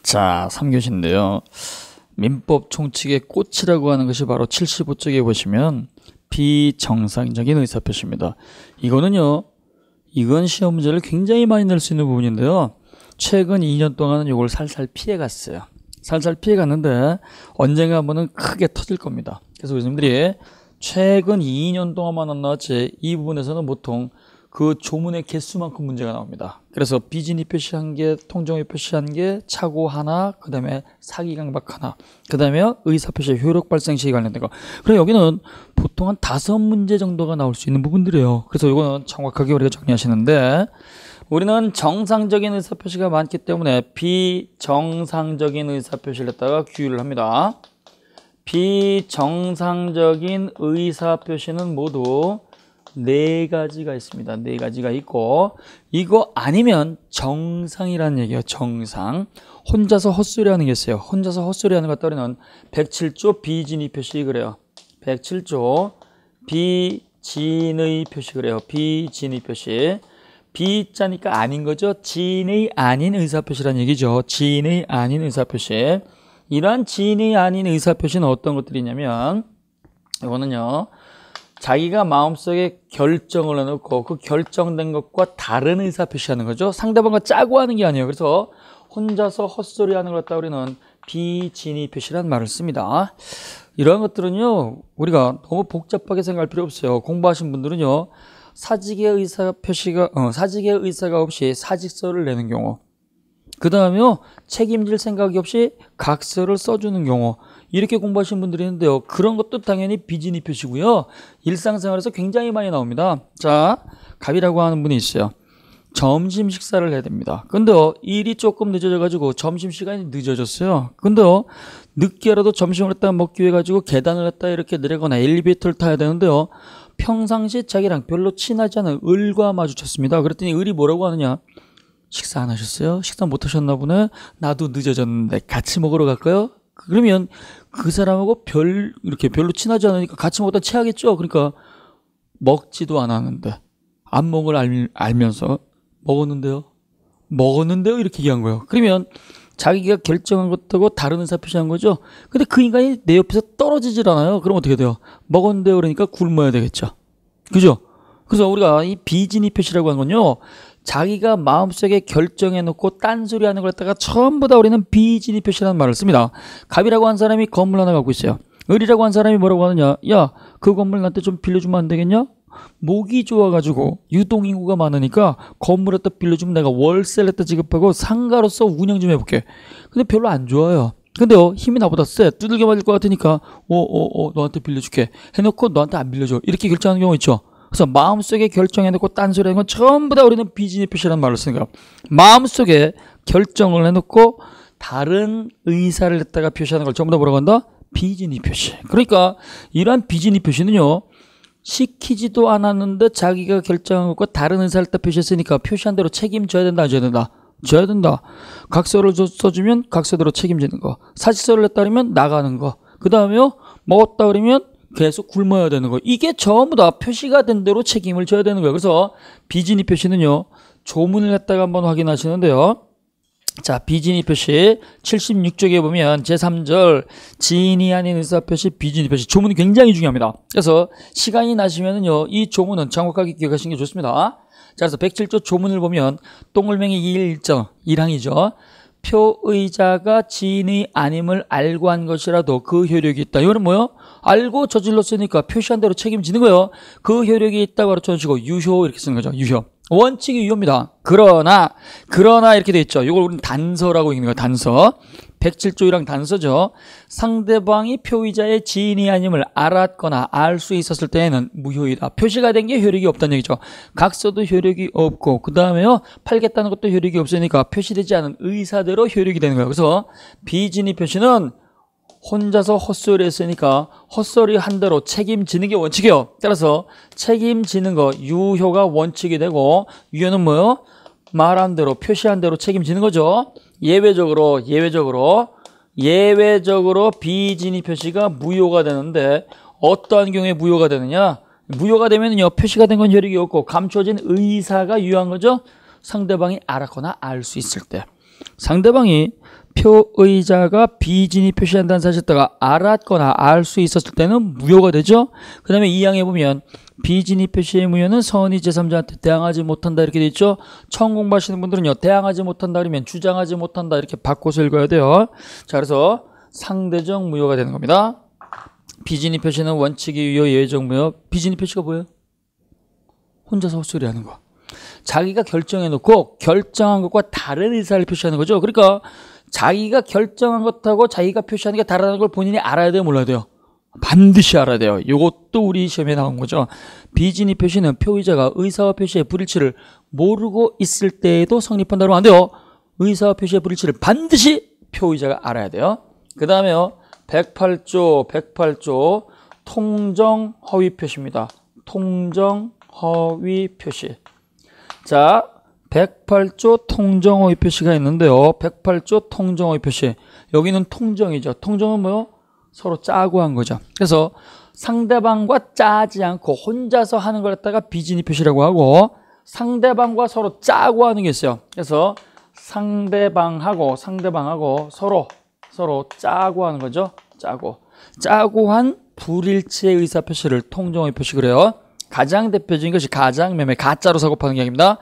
자, 3교시인데요. 민법 총칙의 꽃이라고 하는 것이 바로 75쪽에 보시면 비정상적인 의사표시입니다. 이건 시험 문제를 굉장히 많이 낼 수 있는 부분인데요. 최근 2년 동안은 이걸 살살 피해갔어요. 살살 피해갔는데 언젠가 한번은 크게 터질 겁니다. 그래서 교수님들이 최근 2년 동안만 안 나왔지 이 부분에서는 보통 그 조문의 개수만큼 문제가 나옵니다. 그래서 비진이 표시 1개, 통정의 표시 1개, 착오 하나, 그 다음에 사기 강박 하나, 그 다음에 의사 표시 효력 발생 시기 관련된 거. 그럼 여기는 보통 한 5문제 정도가 나올 수 있는 부분들이에요. 그래서 이거는 정확하게 우리가 정리하시는데, 우리는 정상적인 의사 표시가 많기 때문에 비정상적인 의사 표시를 했다가 규율을 합니다. 비정상적인 의사 표시는 모두 4가지가 있습니다. 4가지가 있고, 이거 아니면 정상이라는 얘기예요. 정상. 혼자서 헛소리 하는 게 있어요. 혼자서 헛소리 하는 것 따르는 107조 비진의 표시 그래요. 107조 비진의 표시 그래요. 비진의 표시. 비자니까 아닌 거죠. 진의 아닌 의사표시라는 얘기죠. 진의 아닌 의사표시. 이러한 진의 아닌 의사표시는 어떤 것들이냐면, 이거는요, 자기가 마음속에 결정을 해놓고 그 결정된 것과 다른 의사표시하는 거죠. 상대방과 짜고 하는 게 아니에요. 그래서 혼자서 헛소리하는 걸 갖다 우리는 비진의 표시라는 말을 씁니다. 이러한 것들은요, 우리가 너무 복잡하게 생각할 필요 없어요. 공부하신 분들은요, 사직의 의사가 없이 사직서를 내는 경우, 그 다음에요, 책임질 생각이 없이 각서를 써주는 경우, 이렇게 공부하신 분들이 있는데요. 그런 것도 당연히 비진의 표시고요. 일상생활에서 굉장히 많이 나옵니다. 자, 갑이라고 하는 분이 있어요. 점심 식사를 해야 됩니다. 근데요, 일이 조금 늦어져가지고 점심시간이 늦어졌어요. 근데요, 늦게라도 점심을 했다가 먹기 위해 가지고 계단을 했다 이렇게 내려가거나 엘리베이터를 타야 되는데요. 평상시 자기랑 별로 친하지 않은 을과 마주쳤습니다. 그랬더니 을이 뭐라고 하느냐? 식사 안 하셨어요? 식사 못 하셨나 보네? 나도 늦어졌는데 같이 먹으러 갈까요? 그러면 그 사람하고 이렇게 별로 친하지 않으니까 같이 먹다 체하겠죠? 그러니까 먹지도 않았는데, 안 먹을 알면서 먹었는데요? 이렇게 얘기한 거예요. 그러면 자기가 결정한 것하고 다른 의사 표시한 거죠? 근데 그 인간이 내 옆에서 떨어지질 않아요. 그럼 어떻게 돼요? 먹었는데요? 그러니까 굶어야 되겠죠. 그죠? 그래서 우리가 이 비진의 표시라고 하는 건요, 자기가 마음속에 결정해놓고 딴소리 하는 걸 갖다가 전부 다 우리는 비진의 표시라는 말을 씁니다. 갑이라고 한 사람이 건물 하나 갖고 있어요. 을이라고 한 사람이 뭐라고 하느냐? 야, 그 건물 나한테 좀 빌려주면 안 되겠냐? 목이 좋아가지고 유동인구가 많으니까 건물을 또 빌려주면 내가 월세를 또 지급하고 상가로서 운영 좀 해볼게. 근데 별로 안 좋아요. 근데요, 힘이 나보다 세. 두들겨 맞을 것 같으니까 너한테 빌려줄게 해놓고 너한테 안 빌려줘. 이렇게 결정하는 경우 있죠. 그래서 마음속에 결정해놓고 딴소리 하는 건 전부 다 우리는 비진의 표시라는 말을 쓰는 거예요. 마음속에 결정을 해놓고 다른 의사를 냈다가 표시하는 걸 전부 다 뭐라고 한다? 비진의 표시. 그러니까 이러한 비진의 표시는요, 시키지도 않았는데 자기가 결정한 것과 다른 의사를 다 표시했으니까 표시한 대로 책임져야 된다, 안 져야 된다? 져야 된다. 각서를 써주면 각서대로 책임지는 거. 사직서를 냈다 그러면 나가는 거. 그 다음에요, 먹었다 그러면 계속 굶어야 되는 거. 이게 전부 다 표시가 된 대로 책임을 져야 되는 거예요. 그래서 비진의 표시는요, 조문을 갖다가 한번 확인하시는데요. 자, 비진의 표시 76쪽에 보면 제3절 진이 아닌 의사표시 비진의 표시, 조문이 굉장히 중요합니다. 그래서 시간이 나시면은요, 이 조문은 정확하게 기억하시는 게 좋습니다. 자, 그래서 107조 조문을 보면 동글맹이 2일정 1항이죠. 표의자가 진의 아님을 알고 한 것이라도 그 효력이 있다. 이거는 뭐요? 알고 저질렀으니까 표시한 대로 책임지는 거예요. 그 효력이 있다고 가르쳐주시고 유효 이렇게 쓰는 거죠. 유효. 원칙이 유효입니다. 그러나 이렇게 돼 있죠. 이걸 우리는 단서라고 읽는 거예요. 단서. 107조 1항 단서죠. 상대방이 표의자의 지인이 아님을 알았거나 알 수 있었을 때에는 무효이다. 표시가 된 게 효력이 없다는 얘기죠. 각서도 효력이 없고, 그 다음에요, 팔겠다는 것도 효력이 없으니까 표시되지 않은 의사대로 효력이 되는 거예요. 그래서 비진의 표시는 혼자서 헛소리 했으니까 헛소리 한 대로 책임지는 게 원칙이에요. 따라서 책임지는 거 유효가 원칙이 되고, 유효는 뭐예요? 말한 대로 표시한 대로 책임지는 거죠. 예외적으로 비진의 표시가 무효가 되는데, 어떠한 경우에 무효가 되느냐? 무효가 되면요, 표시가 된 건 효력이 없고 감춰진 의사가 유효한 거죠. 상대방이 알았거나 알 수 있을 때. 상대방이 표의자가 비진이 표시한다는 사실을 알았거나 알 수 있었을 때는 무효가 되죠. 그 다음에 2항에 보면 비진이 표시의 무효는 선의 제3자한테 대항하지 못한다 이렇게 돼 있죠. 처음 공부하시는 분들은요, 대항하지 못한다 그러면 주장하지 못한다 이렇게 바꿔서 읽어야 돼요. 자, 그래서 상대적 무효가 되는 겁니다. 비진이 표시는 원칙이 유효, 예외적 무효. 비진이 표시가 뭐예요? 혼자서 헛소리 하는 거. 자기가 결정해놓고 결정한 것과 다른 의사를 표시하는 거죠. 그러니까 자기가 결정한 것하고 자기가 표시하는 게 다르다는 걸 본인이 알아야 돼요, 몰라야 돼요? 반드시 알아야 돼요. 이것도 우리 시험에 나온 거죠. 비진이 표시는 표의자가 의사와 표시의 불일치를 모르고 있을 때에도 성립한다고 하면 안 돼요. 의사와 표시의 불일치를 반드시 표의자가 알아야 돼요. 그 다음에요, 108조 통정 허위 표시입니다. 통정 허위 표시. 자, 108조 통정 허위 표시가 있는데요. 108조 통정 허위 표시. 여기는 통정이죠. 통정은 뭐요? 서로 짜고 한 거죠. 그래서 상대방과 짜지 않고 혼자서 하는 걸 갖다가 비진이 표시라고 하고, 상대방과 서로 짜고 하는 게 있어요. 그래서 상대방하고 서로 짜고 하는 거죠. 짜고 한 불일치의 의사 표시를 통정 허위 표시 그래요. 가장 대표적인 것이 가장매매, 가짜로 사고 파는 게 아닙니다.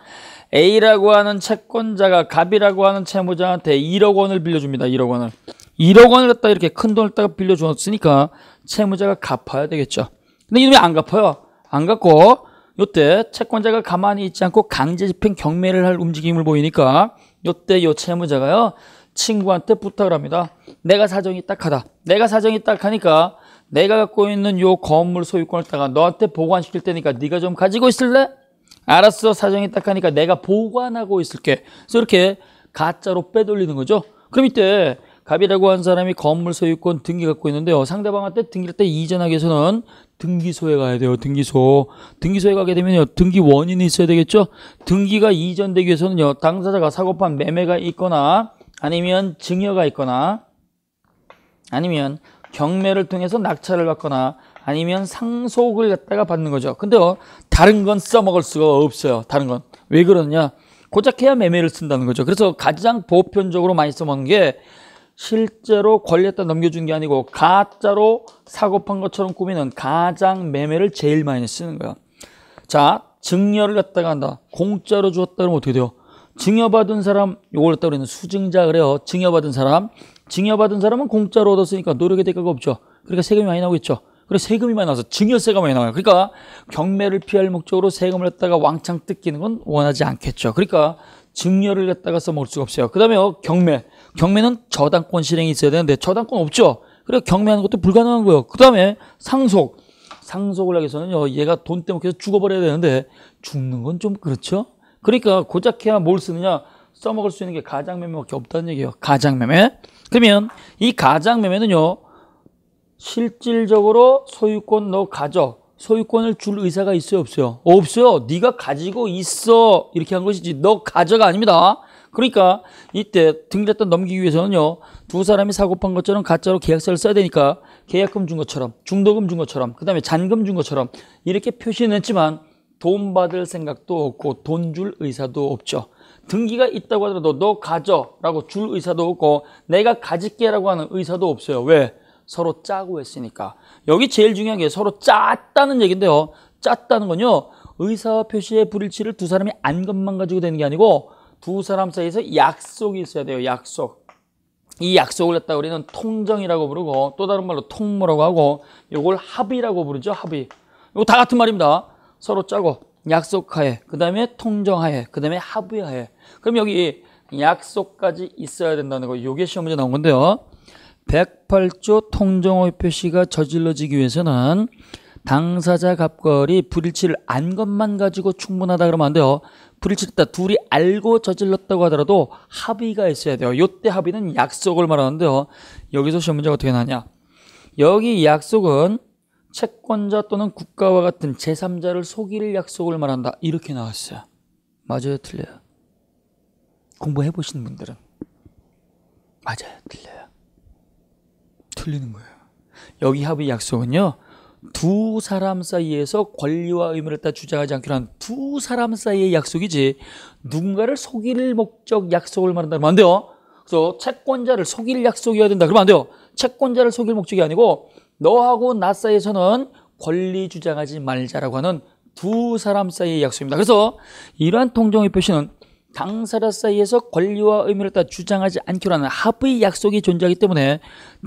A라고 하는 채권자가 갑이라고 하는 채무자한테 1억 원을 빌려줍니다. 1억 원을. 1억 원을 갖다 이렇게 큰 돈을 갖다가 빌려주었으니까 채무자가 갚아야 되겠죠. 근데 이놈이 안 갚아요. 안 갚고 요때 채권자가 가만히 있지 않고 강제 집행 경매를 할 움직임을 보이니까 요때 요 채무자가요, 친구한테 부탁을 합니다. 내가 사정이 딱하다. 내가 사정이 딱하니까 내가 갖고 있는 요 건물 소유권을 갖다가 너한테 보관시킬 테니까 네가 좀 가지고 있을래? 알았어. 사정이 딱하니까 내가 보관하고 있을게. 그래서 이렇게 가짜로 빼돌리는 거죠. 그럼 이때 갑이라고 한 사람이 건물 소유권 등기 갖고 있는데요, 상대방한테 등기를 때 이전하기 위해서는 등기소에 가야 돼요. 등기소에 가게 되면요, 등기 원인이 있어야 되겠죠. 등기가 이전되기 위해서는요, 당사자가 사고판 매매가 있거나 아니면 증여가 있거나 아니면 경매를 통해서 낙찰을 받거나 아니면 상속을 갖다가 받는 거죠. 근데요, 다른 건 써먹을 수가 없어요. 다른 건. 왜 그러냐? 고작 해야 매매를 쓴다는 거죠. 그래서 가장 보편적으로 많이 써먹는 게 실제로 권리에다 넘겨준 게 아니고 가짜로 사고판 것처럼 꾸미는 가장 매매를 제일 많이 쓰는 거예요. 자, 증여를 갖다가 한다. 공짜로 주었다 그러면 어떻게 돼요? 증여받은 사람, 요걸 갖다 우리는 수증자 그래요. 증여받은 사람은 공짜로 얻었으니까 노력의 대가가 없죠. 그러니까 세금이 많이 나오겠죠. 그래서 세금이 많이 나와서 증여세가 많이 나와요. 그러니까 경매를 피할 목적으로 세금을 갖다가 왕창 뜯기는 건 원하지 않겠죠. 그러니까 증여를 갖다가 써먹을 수가 없어요. 그 다음에 경매는 저당권 실행이 있어야 되는데 저당권 없죠. 그래서 경매하는 것도 불가능한 거예요. 그 다음에 상속을 하기 위해서는요, 얘가 돈 때문에 계속 죽어버려야 되는데 죽는 건 좀 그렇죠. 그러니까 고작 해야 뭘 쓰느냐, 써먹을 수 있는 게 가장매매밖에 없다는 얘기예요. 가장매매. 그러면 이 가장매매는요, 실질적으로 소유권 너 가져. 소유권을 줄 의사가 있어요, 없어요? 없어요. 네가 가지고 있어. 이렇게 한 것이지 너 가져가 아닙니다. 그러니까 이때 등기했던 넘기기 위해서는요, 두 사람이 사고판 것처럼 가짜로 계약서를 써야 되니까 계약금 준 것처럼, 중도금 준 것처럼, 그 다음에 잔금 준 것처럼 이렇게 표시는 했지만 돈 받을 생각도 없고 돈 줄 의사도 없죠. 등기가 있다고 하더라도 너 가져라고 줄 의사도 없고 내가 가질게라고 하는 의사도 없어요. 왜? 서로 짜고 했으니까. 여기 제일 중요한 게 서로 짰다는 얘기인데요, 짰다는 건요, 의사와 표시의 불일치를 두 사람이 안 것만 가지고 되는 게 아니고 두 사람 사이에서 약속이 있어야 돼요. 약속. 이 약속을 갖다 우리는 통정이라고 부르고 또 다른 말로 통모라고 하고 이걸 합의라고 부르죠. 합의. 이거 다 같은 말입니다. 서로 짜고 약속하에, 그 다음에 통정하에, 그 다음에 합의하에. 그럼 여기 약속까지 있어야 된다는 거, 이게 시험 문제 나온 건데요, 108조 통정허위 표시가 저질러지기 위해서는 당사자 갑걸이 불일치를 안 것만 가지고 충분하다 그러면 안 돼요. 불일치를 둘이 알고 저질렀다고 하더라도 합의가 있어야 돼요. 이때 합의는 약속을 말하는데요, 여기서 시험 문제가 어떻게 나냐, 여기 약속은 채권자 또는 국가와 같은 제3자를 속일 약속을 말한다, 이렇게 나왔어요. 맞아요, 틀려요? 공부해 보시는 분들은 맞아요, 틀려요? 틀리는 거예요. 여기 합의 약속은요, 두 사람 사이에서 권리와 의무를 다 주장하지 않기로 한 두 사람 사이의 약속이지 누군가를 속일 목적 약속을 말한다면 안 돼요. 그래서 채권자를 속일 약속이어야 된다. 그러면 안 돼요. 채권자를 속일 목적이 아니고 너하고 나 사이에서는 권리 주장하지 말자라고 하는 두 사람 사이의 약속입니다. 그래서 이러한 통정의 표시는 당사자 사이에서 권리와 의무를 따라 주장하지 않기로 하는 합의 약속이 존재하기 때문에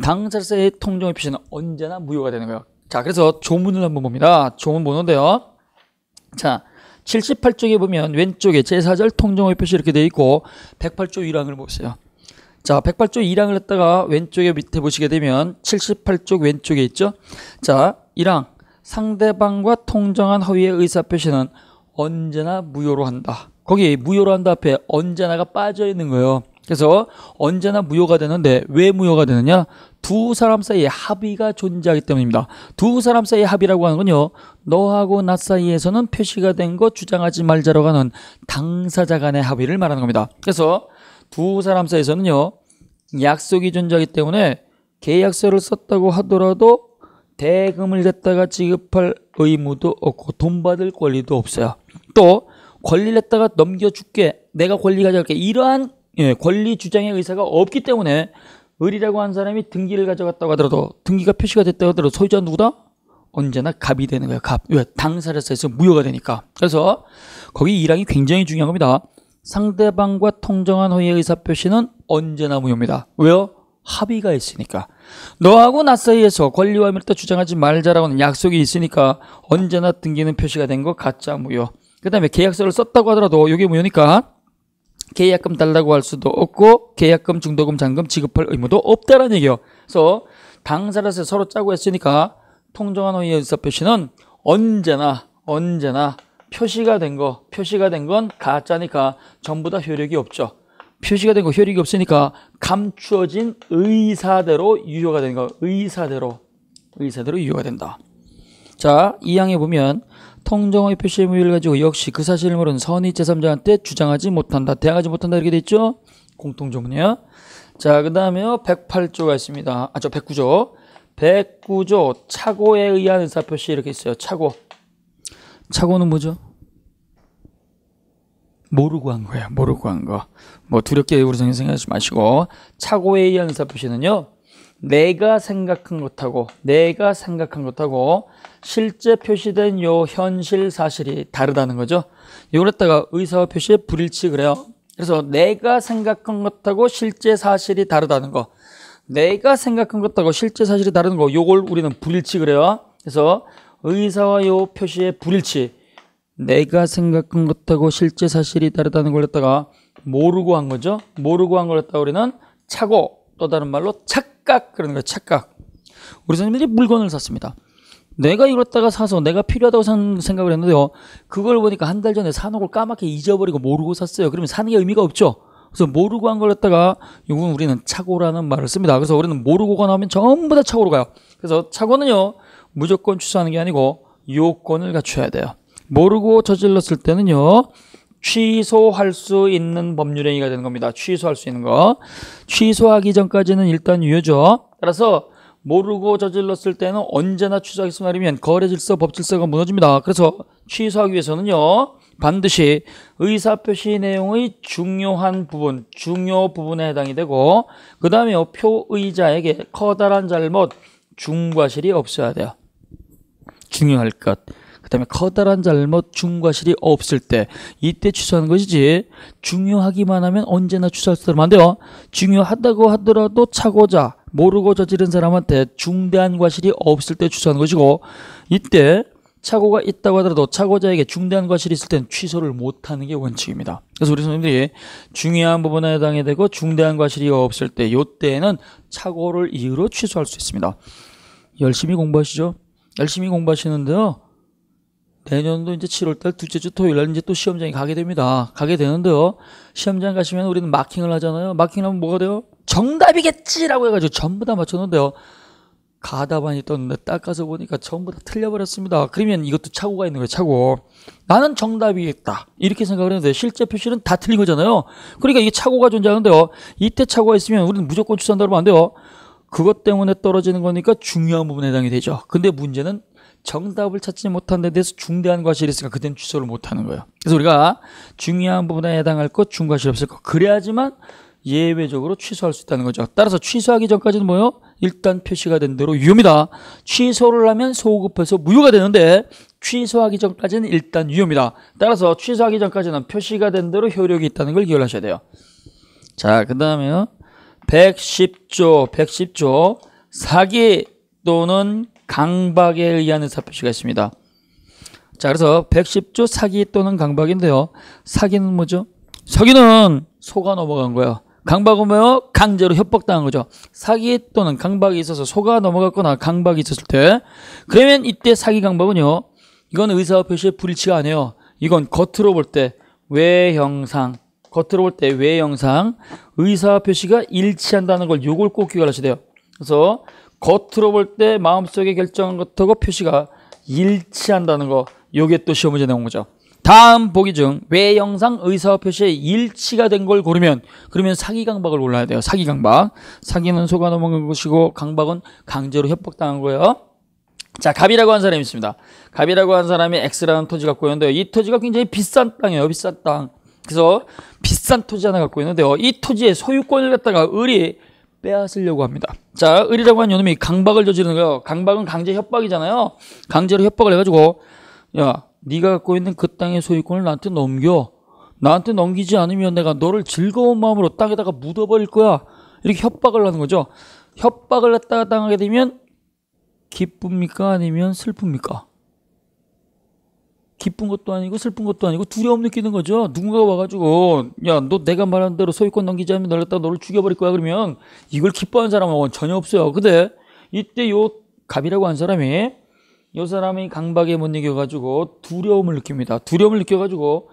당사자 사이의 통정의 표시는 언제나 무효가 되는 거예요. 자, 그래서 조문을 한번 봅니다. 조문 보는데요. 자, 78쪽에 보면 왼쪽에 제4절 통정의 표시 이렇게 되어 있고 108조 1항을 보세요. 자, 108조 1항을 했다가 왼쪽에 밑에 보시게 되면 78쪽 왼쪽에 있죠. 자, 1항 상대방과 통정한 허위의 의사표시는 언제나 무효로 한다. 거기 무효로 한다 앞에 언제나가 빠져 있는 거예요. 그래서 언제나 무효가 되는데 왜 무효가 되느냐? 두 사람 사이에 합의가 존재하기 때문입니다. 두 사람 사이의 합의라고 하는 건요, 너하고 나 사이에서는 표시가 된 거 주장하지 말자라고 하는 당사자 간의 합의를 말하는 겁니다. 그래서 두 사람 사이에서는요, 약속이 존재하기 때문에 계약서를 썼다고 하더라도 대금을 갖다가 지급할 의무도 없고 돈 받을 권리도 없어요. 또 권리를 갖다가 넘겨줄게, 내가 권리 가져갈게, 이러한 권리 주장의 의사가 없기 때문에 을이라고 한 사람이 등기를 가져갔다고 하더라도 등기가 표시가 됐다고 하더라도 소유자 누구다? 언제나 갑이 되는 거예요. 갑. 왜? 당사자 사이에서 무효가 되니까. 그래서 거기 1항이 굉장히 중요한 겁니다. 상대방과 통정한 허위의 의사표시는 언제나 무효입니다. 왜요? 합의가 있으니까. 너하고 나 사이에서 권리와 의무를 주장하지 말자라고 하는 약속이 있으니까 언제나 등기는 표시가 된 거 가짜 무효. 그 다음에 계약서를 썼다고 하더라도 이게 무효니까 계약금 달라고 할 수도 없고 계약금, 중도금, 잔금 지급할 의무도 없다라는 얘기예요. 그래서 당사자에서 서로 짜고 했으니까 통정한 허위의 의사표시는 언제나 표시가 된 건 가짜니까 전부 다 효력이 없죠. 표시가 된 거 효력이 없으니까 감추어진 의사대로 유효가 되는 거. 의사대로 유효가 된다. 자, 2항에 보면 통정의 표시의 무효를 가지고 역시 그 사실을 모르는 선의 제3자한테 주장하지 못한다, 대항하지 못한다 이렇게 돼 있죠. 공통조문이에요. 자, 그 다음에 108조가 있습니다. 109조. 109조 착오에 의한 의사표시 이렇게 있어요. 착오는 뭐죠? 모르고 한 거예요. 모르고 한 거. 뭐 두렵게 우리 생각하지 마시고, 착오에 의한 의사표시는요, 내가 생각한 것하고 실제 표시된 요 현실 사실이 다르다는 거죠. 이걸 갖다가 의사와 표시의 불일치 그래요. 그래서 내가 생각한 것하고 실제 사실이 다르다는 거, 내가 생각한 것하고 실제 사실이 다른 거, 요걸 우리는 불일치 그래요. 그래서 의사와 요 표시의 불일치, 내가 생각한 것하고 실제 사실이 다르다는 걸 갖다가 모르고 한 거죠. 모르고 한 걸 갖다가 우리는 착오, 또 다른 말로 착각 그러는 거예요. 착각. 우리 선생님들이 물건을 샀습니다. 내가 이걸 갖다가 사서 내가 필요하다고 생각을 했는데요, 그걸 보니까 한 달 전에 사놓은 걸 까맣게 잊어버리고 모르고 샀어요. 그러면 사는 게 의미가 없죠. 그래서 모르고 한 걸 갖다가 이건 우리는 착오라는 말을 씁니다. 그래서 우리는 모르고가 나오면 전부 다 착오로 가요. 그래서 착오는요, 무조건 취소하는 게 아니고 요건을 갖춰야 돼요. 모르고 저질렀을 때는요, 취소할 수 있는 법률 행위가 되는 겁니다. 취소할 수 있는 거. 취소하기 전까지는 일단 유효죠. 따라서 모르고 저질렀을 때는 언제나 취소하겠습니다. 아니면 거래 질서, 법 질서가 무너집니다. 그래서 취소하기 위해서는요, 반드시 의사표시 내용의 중요 부분에 해당이 되고, 그 다음에 표의자에게 커다란 잘못, 중과실이 없어야 돼요. 중요할 것. 그 다음에 커다란 잘못, 중과실이 없을 때, 이때 취소하는 것이지, 중요하기만 하면 언제나 취소할 수 있으면 안 돼요. 중요하다고 하더라도 착오자, 모르고 저지른 사람한테 중대한 과실이 없을 때 취소하는 것이고, 이때 착오가 있다고 하더라도 착오자에게 중대한 과실이 있을 때는 취소를 못하는 게 원칙입니다. 그래서 우리 선생님들이 중요한 부분에 해당이 되고 중대한 과실이 없을 때, 이때에는 착오를 이유로 취소할 수 있습니다. 열심히 공부하시죠. 열심히 공부하시는데요, 내년도 이제 7월달 둘째 주 토요일날 이제 또 시험장에 가게 됩니다. 가게 되는데요, 시험장 가시면 우리는 마킹을 하잖아요. 마킹을 하면 뭐가 돼요? 정답이겠지라고 해가지고 전부 다 맞췄는데요, 가다반이 떴는데 딱 가서 보니까 전부 다 틀려버렸습니다. 그러면 이것도 착오가 있는 거예요. 착오. 나는 정답이겠다 이렇게 생각을 했는데 실제 표시는 다 틀린 거잖아요. 그러니까 이게 착오가 존재하는데요, 이때 착오가 있으면 우리는 무조건 취소한다 그러면 안 돼요. 그것 때문에 떨어지는 거니까 중요한 부분에 해당이 되죠. 근데 문제는 정답을 찾지 못한 데 대해서 중대한 과실이 있으니까 그때는 취소를 못하는 거예요. 그래서 우리가 중요한 부분에 해당할 것, 중과실 없을 것, 그래야지만 예외적으로 취소할 수 있다는 거죠. 따라서 취소하기 전까지는 뭐요? 일단 표시가 된 대로 유효입니다. 취소를 하면 소급해서 무효가 되는데 취소하기 전까지는 일단 유효입니다. 따라서 취소하기 전까지는 표시가 된 대로 효력이 있다는 걸 기억하셔야 돼요. 자, 그 다음에요. 110조 사기 또는 강박에 의한 의사표시가 있습니다. 자, 그래서 110조 사기 또는 강박인데요. 사기는 뭐죠? 사기는 속아 넘어간 거예요. 강박은 뭐요? 강제로 협박당한 거죠. 사기 또는 강박이 있어서 속아 넘어갔거나 강박이 있었을 때, 그러면 이때 사기 강박은요, 이건 의사표시의 불일치가 아니에요. 이건 겉으로 볼 때 외형상, 겉으로 볼 때 외형상 의사표시가 일치한다는 걸 요걸 꼭 기억하셔야 돼요. 그래서 겉으로 볼 때 마음속에 결정한 것하고 표시가 일치한다는 거, 요게 또 시험 문제 나온 거죠. 다음 보기 중 외형상 의사와 표시에 일치가 된 걸 고르면, 그러면 사기 강박을 골라야 돼요. 사기 강박. 사기는 속아 넘어간 것이고 강박은 강제로 협박당한 거예요. 자, 갑이라고 한 사람이 있습니다. 갑이라고 한 사람이 X라는 토지 갖고 있는데요. 이 토지가 굉장히 비싼 땅이에요. 비싼 땅. 그래서 비싼 토지 하나 갖고 있는데요. 이 토지의 소유권을 갖다가 을이 빼앗으려고 합니다. 자, 을이라고 한 요놈이 강박을 저지르는 거예요. 강박은 강제 협박이잖아요. 강제로 협박을 해가지고, 야, 네가 갖고 있는 그 땅의 소유권을 나한테 넘겨. 나한테 넘기지 않으면 내가 너를 즐거운 마음으로 땅에다가 묻어버릴 거야. 이렇게 협박을 하는 거죠. 협박을 갖다가 당하게 되면 기쁩니까? 아니면 슬픕니까? 기쁜 것도 아니고 슬픈 것도 아니고 두려움 느끼는 거죠. 누군가가 와가지고, 야, 너 내가 말한 대로 소유권 넘기지 않으면 너를 갖다가 너를 죽여버릴 거야. 그러면 이걸 기뻐하는 사람은 전혀 없어요. 근데 이때 요 갑이라고 한 사람이, 요 사람이 강박에 못 이겨가지고 두려움을 느낍니다. 두려움을 느껴가지고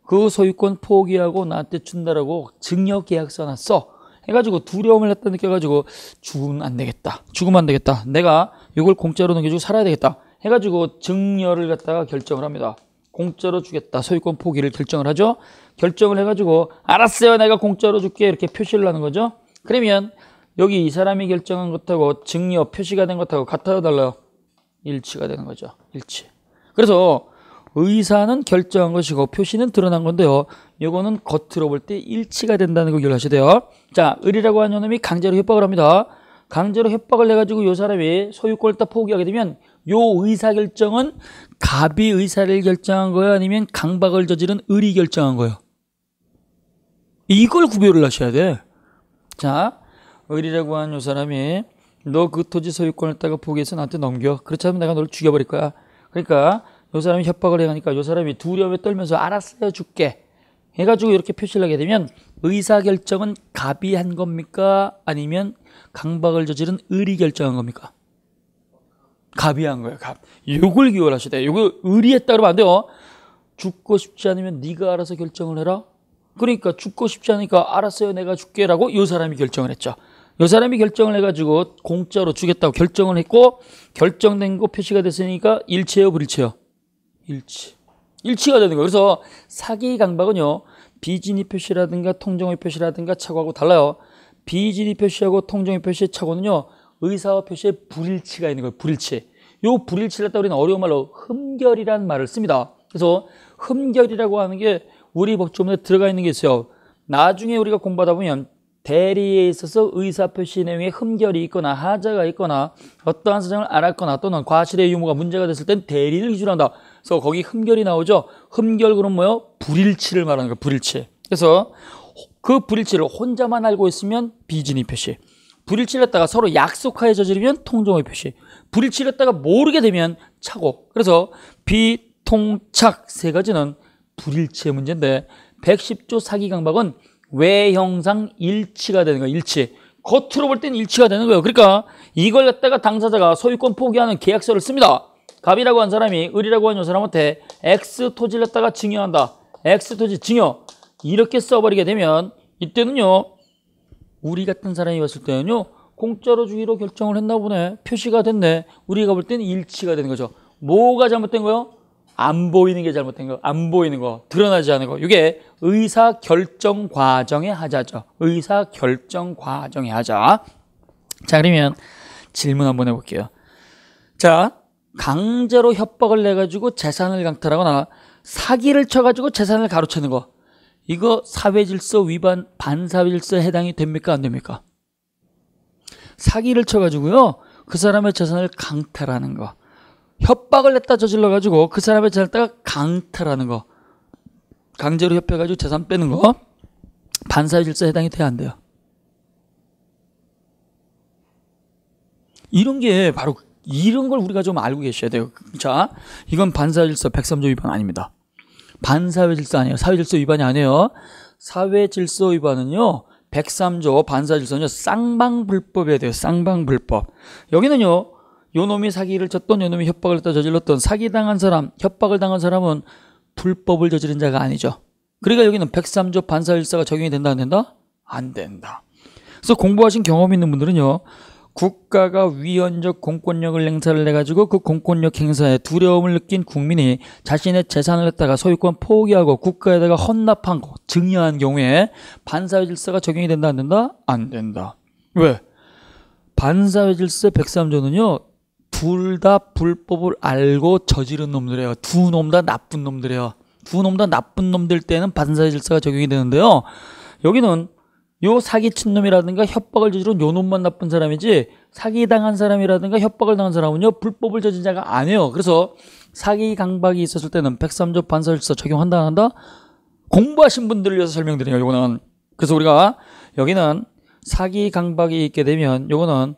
그 소유권 포기하고 나한테 준다라고 증여 계약서 하나 써. 해가지고 두려움을 갖다 느껴가지고 죽으면 안 되겠다. 죽으면 안 되겠다. 내가 이걸 공짜로 넘겨주고 살아야 되겠다. 해가지고 증여를 갖다가 결정을 합니다. 공짜로 주겠다. 소유권 포기를 결정을 하죠. 결정을 해가지고 알았어요. 내가 공짜로 줄게. 이렇게 표시를 하는 거죠. 그러면 여기 이 사람이 결정한 것하고 증여 표시가 된 것하고 같아요, 달라요? 일치가 되는 거죠. 일치. 그래서 의사는 결정한 것이고 표시는 드러난 건데요. 요거는 겉으로 볼 때 일치가 된다는 걸 기억하셔야 돼요. 자, 을이라고 하는 놈이 강제로 협박을 합니다. 강제로 협박을 해가지고 요 사람이 소유권을 딱 포기하게 되면 요 의사결정은 갑이 의사를 결정한 거예요? 아니면 강박을 저지른 을이 결정한 거예요? 이걸 구별을 하셔야 돼. 자, 을이라고 하는 요 사람이 너 그 토지 소유권을 따가 포기해서 나한테 넘겨. 그렇지 않으면 내가 너를 죽여버릴 거야. 그러니까 요 사람이 협박을 해가니까 요 사람이 두려움에 떨면서 알았어요, 줄게. 해가지고 이렇게 표시를 하게 되면 의사결정은 갑이 한 겁니까? 아니면 강박을 저지른 을이 결정한 겁니까? 갑이 한 거예요, 갑. 요걸 기억하셔야 돼요. 요거 을이 했다 그러면 안 돼요. 죽고 싶지 않으면 네가 알아서 결정을 해라. 그러니까 죽고 싶지 않으니까 알았어요, 내가 줄게라고 요 사람이 결정을 했죠. 요 사람이 결정을 해가지고 공짜로 주겠다고 결정을 했고, 결정된 거 표시가 됐으니까 일치예요, 불일치예요? 일치. 일치가 되는 거예요. 그래서 사기 강박은요, 비진위 표시라든가 통정의 표시라든가 착오하고 달라요. 비진위 표시하고 통정의 표시의 착오는요, 의사와 표시의 불일치가 있는 거예요. 불일치. 요 불일치를 갖다 우리는 어려운 말로 흠결이라는 말을 씁니다. 그래서 흠결이라고 하는 게 우리 법조문에 들어가 있는 게 있어요. 나중에 우리가 공부하다 보면 대리에 있어서 의사표시 내용에 흠결이 있거나 하자가 있거나 어떠한 사정을 알았거나 또는 과실의 유무가 문제가 됐을 땐 대리를 기준한다. 그래서 거기 흠결이 나오죠. 흠결 그럼 뭐요? 불일치를 말하는 거예요. 불일치. 그래서 그 불일치를 혼자만 알고 있으면 비진위 표시, 불일치를 했다가 서로 약속하에 저지르면 통정의 표시, 불일치를 했다가 모르게 되면 착오. 그래서 비통착 세 가지는 불일치의 문제인데 110조 사기 강박은 외형상 일치가 되는 거예요. 일치. 겉으로 볼 땐 일치가 되는 거예요. 그러니까 이걸 갖다가 당사자가 소유권 포기하는 계약서를 씁니다. 갑이라고 한 사람이 을이라고 한 요 사람한테 X 토지를 갖다가 증여한다. X 토지 증여. 이렇게 써버리게 되면 이때는요, 우리 같은 사람이 봤을 때는요, 공짜로 주기로 결정을 했나 보네. 표시가 됐네. 우리가 볼 때는 일치가 되는 거죠. 뭐가 잘못된 거예요? 안 보이는 게 잘못된 거. 안 보이는 거. 드러나지 않은 거. 이게 의사결정 과정의 하자죠. 의사결정 과정의 하자. 자, 그러면 질문 한번 해볼게요. 자, 강제로 협박을 내가지고 재산을 강탈하거나 사기를 쳐가지고 재산을 가로채는 거. 이거 사회질서 위반 반사회질서에 해당이 됩니까 안 됩니까? 사기를 쳐가지고요 그 사람의 재산을 강탈하는 거, 협박을 냈다 저질러가지고 그 사람의 재산을 갖다가 강탈하는 거, 강제로 협박해가지고 재산 빼는 거 반사회질서에 해당이 돼야 안 돼요? 이런 게 바로 이런 걸 우리가 좀 알고 계셔야 돼요. 자, 이건 반사회질서 103조 위반 아닙니다. 반사회질서 아니에요. 사회질서 위반이 아니에요. 사회질서 위반은요 103조 반사질서는요 쌍방불법이어야 돼요. 쌍방불법. 여기는요 요 놈이 사기를 쳤던 요 놈이 협박을 했다 저질렀던 사기당한 사람, 협박을 당한 사람은 불법을 저지른 자가 아니죠. 그러니까 여기는 103조 반사질서가 적용이 된다 안 된다? 안 된다. 그래서 공부하신 경험 있는 분들은요 국가가 위헌적 공권력을 행사를 해가지고 그 공권력 행사에 두려움을 느낀 국민이 자신의 재산을 갖다가 소유권 포기하고 국가에다가 헌납한 거, 증여한 경우에 반사회질서가 적용이 된다 안 된다? 안 된다. 왜? 반사회질서 103조는요 둘 다 불법을 알고 저지른 놈들이에요. 두 놈 다 나쁜 놈들이에요. 두 놈 다 나쁜 놈들 때는 반사회질서가 적용이 되는데요 여기는 요 사기친 놈이라든가 협박을 저지른 요 놈만 나쁜 사람이지 사기당한 사람이라든가 협박을 당한 사람은요 불법을 저진 자가 아니에요. 그래서 사기 강박이 있었을 때는 103조 반사질서 적용한다 안 한다? 공부하신 분들을 위해서 설명드려요. 요거는 그래서 우리가 여기는 사기 강박이 있게 되면 요거는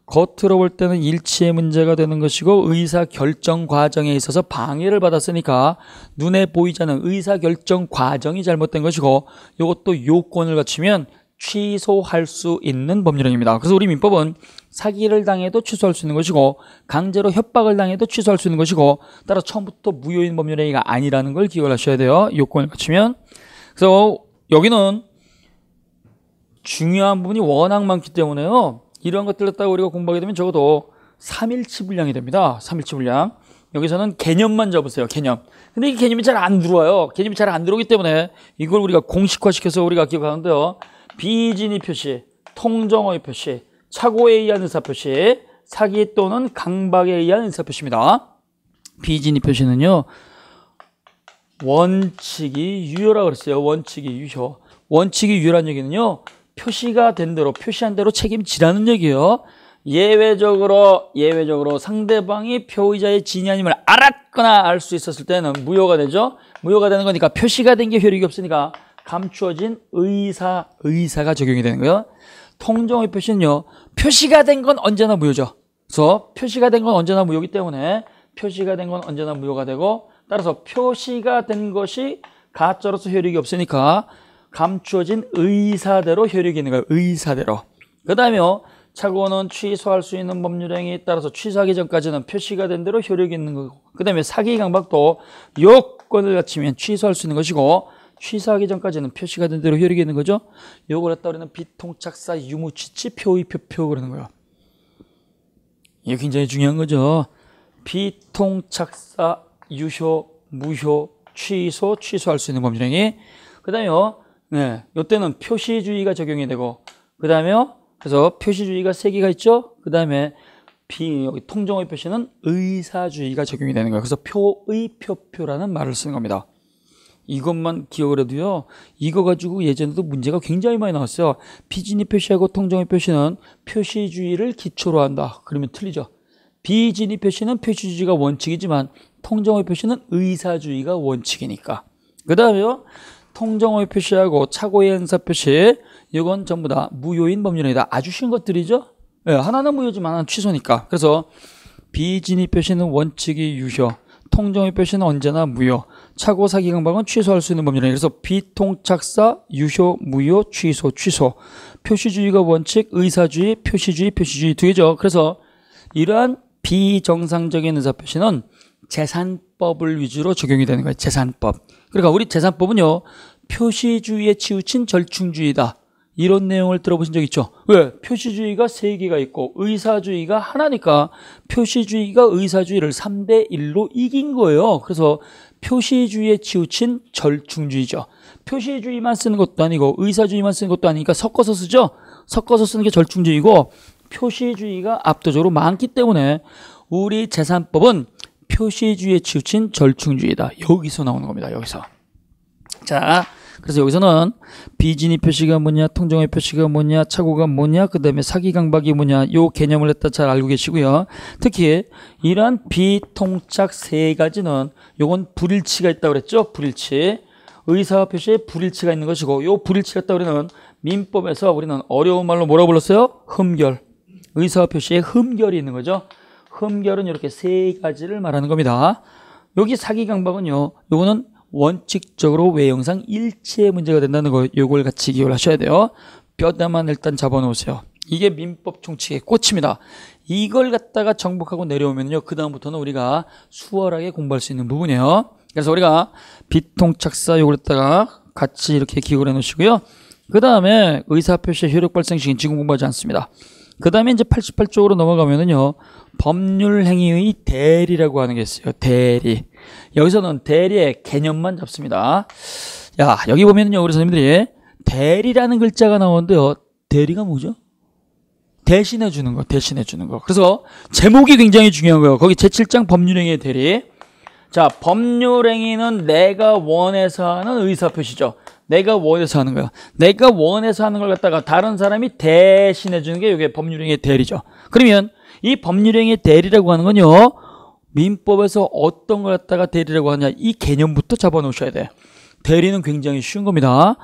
겉으로 볼 때는 일치의 문제가 되는 것이고 의사결정 과정에 있어서 방해를 받았으니까 눈에 보이지 않는 의사결정 과정이 잘못된 것이고 요것도 요건을 갖추면 취소할 수 있는 법률행위입니다. 그래서 우리 민법은 사기를 당해도 취소할 수 있는 것이고 강제로 협박을 당해도 취소할 수 있는 것이고 따라 처음부터 무효인 법률행위가 아니라는 걸 기억을 하셔야 돼요. 요건을 갖추면. 그래서 여기는 중요한 부분이 워낙 많기 때문에요. 이런 것들 갖다가 우리가 공부하게 되면 적어도 3일치 분량이 됩니다. 3일치 분량. 여기서는 개념만 잡으세요. 개념. 근데 이 개념이 잘 안 들어와요. 개념이 잘 안 들어오기 때문에 이걸 우리가 공식화시켜서 우리가 기억하는데요. 비진의 표시, 통정의 표시, 착오에 의한 의사표시, 사기 또는 강박에 의한 의사표시입니다. 비진의 표시는요. 원칙이 유효라고 그랬어요. 원칙이 유효. 원칙이 유효란 얘기는요. 표시가 된 대로 표시한 대로 책임지라는 얘기예요. 예외적으로 상대방이 표의자의 진위 아님을 알았거나 알 수 있었을 때는 무효가 되죠. 무효가 되는 거니까 표시가 된 게 효력이 없으니까 감추어진 의사가 적용이 되는 거예요. 통정의 표시는요. 표시가 된 건 언제나 무효죠. 그래서 표시가 된 건 언제나 무효이기 때문에 표시가 된 건 언제나 무효가 되고 따라서 표시가 된 것이 가짜로서 효력이 없으니까 감추어진 의사대로 효력이 있는 거예요. 의사대로. 그 다음에요. 착오는 취소할 수 있는 법률행위에 따라서 취소하기 전까지는 표시가 된 대로 효력이 있는 거고 그 다음에 사기 강박도 요건을 갖추면 취소할 수 있는 것이고 취소하기 전까지는 표시가 된 대로 효력이 있는 거죠. 요걸 갖다 우리는 비통착사 유무취치 표의표표 그러는 거예요. 이게 굉장히 중요한 거죠. 비통착사 유효 무효 취소할 수 있는 법률행위. 그 다음에요. 네, 요때는 표시주의가 적용이 되고 그 다음에요. 그래서 표시주의가 3개가 있죠. 그 다음에 여기 통정의 표시는 의사주의가 적용이 되는 거예요. 그래서 표의표표라는 말을 쓰는 겁니다. 이것만 기억을 해도요. 이거 가지고 예전에도 문제가 굉장히 많이 나왔어요. 비진의 표시하고 통정의 표시는 표시주의를 기초로 한다. 그러면 틀리죠. 비진의 표시는 표시주의가 원칙이지만 통정의 표시는 의사주의가 원칙이니까. 그 다음에요. 통정의 표시하고 착오의 행사 표시 이건 전부 다 무효인 법률행위다. 아주 쉬운 것들이죠. 네, 하나는 무효지만 하나는 취소니까. 그래서 비진의 표시는 원칙이 유효, 통정의 표시는 언제나 무효, 착오 사기 강박은 취소할 수 있는 법률행위. 그래서 비통착사 유효 무효 취소 표시주의가 원칙, 의사주의 표시주의 두 개죠. 그래서 이러한 비정상적인 의사표시는 재산법을 위주로 적용이 되는 거예요. 재산법. 그러니까 우리 재산법은요. 표시주의에 치우친 절충주의다. 이런 내용을 들어보신 적 있죠? 왜? 표시주의가 3개가 있고 의사주의가 하나니까 표시주의가 의사주의를 3대1로 이긴 거예요. 그래서 표시주의에 치우친 절충주의죠. 표시주의만 쓰는 것도 아니고 의사주의만 쓰는 것도 아니니까 섞어서 쓰죠? 섞어서 쓰는 게 절충주의고 표시주의가 압도적으로 많기 때문에 우리 재산법은 표시주의에 치우친 절충주의다. 여기서 나오는 겁니다. 여기서. 자, 그래서 여기서는 비진입 표시가 뭐냐, 통정의 표시가 뭐냐, 착오가 뭐냐, 그 다음에 사기강박이 뭐냐, 요 개념을 갖다 잘 알고 계시고요. 특히 이러한 비통착 세 가지는 요건 불일치가 있다고 그랬죠. 불일치. 의사 표시에 불일치가 있는 것이고, 요 불일치가 있다고 우리는 민법에서 우리는 어려운 말로 뭐라고 불렀어요? 흠결. 의사 표시에 흠결이 있는 거죠. 흠결은 이렇게 세 가지를 말하는 겁니다. 여기 사기강박은요, 요거는 원칙적으로 외형상 일치의 문제가 된다는 거, 요걸 같이 기억을 하셔야 돼요. 뼈다만 일단 잡아놓으세요. 이게 민법 총칙의 꽃입니다. 이걸 갖다가 정복하고 내려오면요, 그 다음부터는 우리가 수월하게 공부할 수 있는 부분이에요. 그래서 우리가 비통착사 요걸 갖다가 같이 이렇게 기억을 해 놓으시고요. 그 다음에 의사표시의 효력 발생식은 지금 공부하지 않습니다. 그 다음에 이제 88쪽으로 넘어가면은요, 법률행위의 대리라고 하는 게 있어요. 대리. 여기서는 대리의 개념만 잡습니다. 야, 여기 보면은요, 우리 선생님들이 대리라는 글자가 나오는데요, 대리가 뭐죠? 대신해 주는 거, 대신해 주는 거. 그래서 제목이 굉장히 중요한 거예요. 거기 제7장 법률행위의 대리. 자, 법률행위는 내가 원해서 하는 의사표시죠. 내가 원해서 하는 거야. 내가 원해서 하는 걸 갖다가 다른 사람이 대신해 주는 게 이게 법률행위의 대리죠. 그러면 이 법률행위의 대리라고 하는 건요, 민법에서 어떤 걸 갖다가 대리라고 하냐, 이 개념부터 잡아 놓으셔야 돼. 대리는 굉장히 쉬운 겁니다.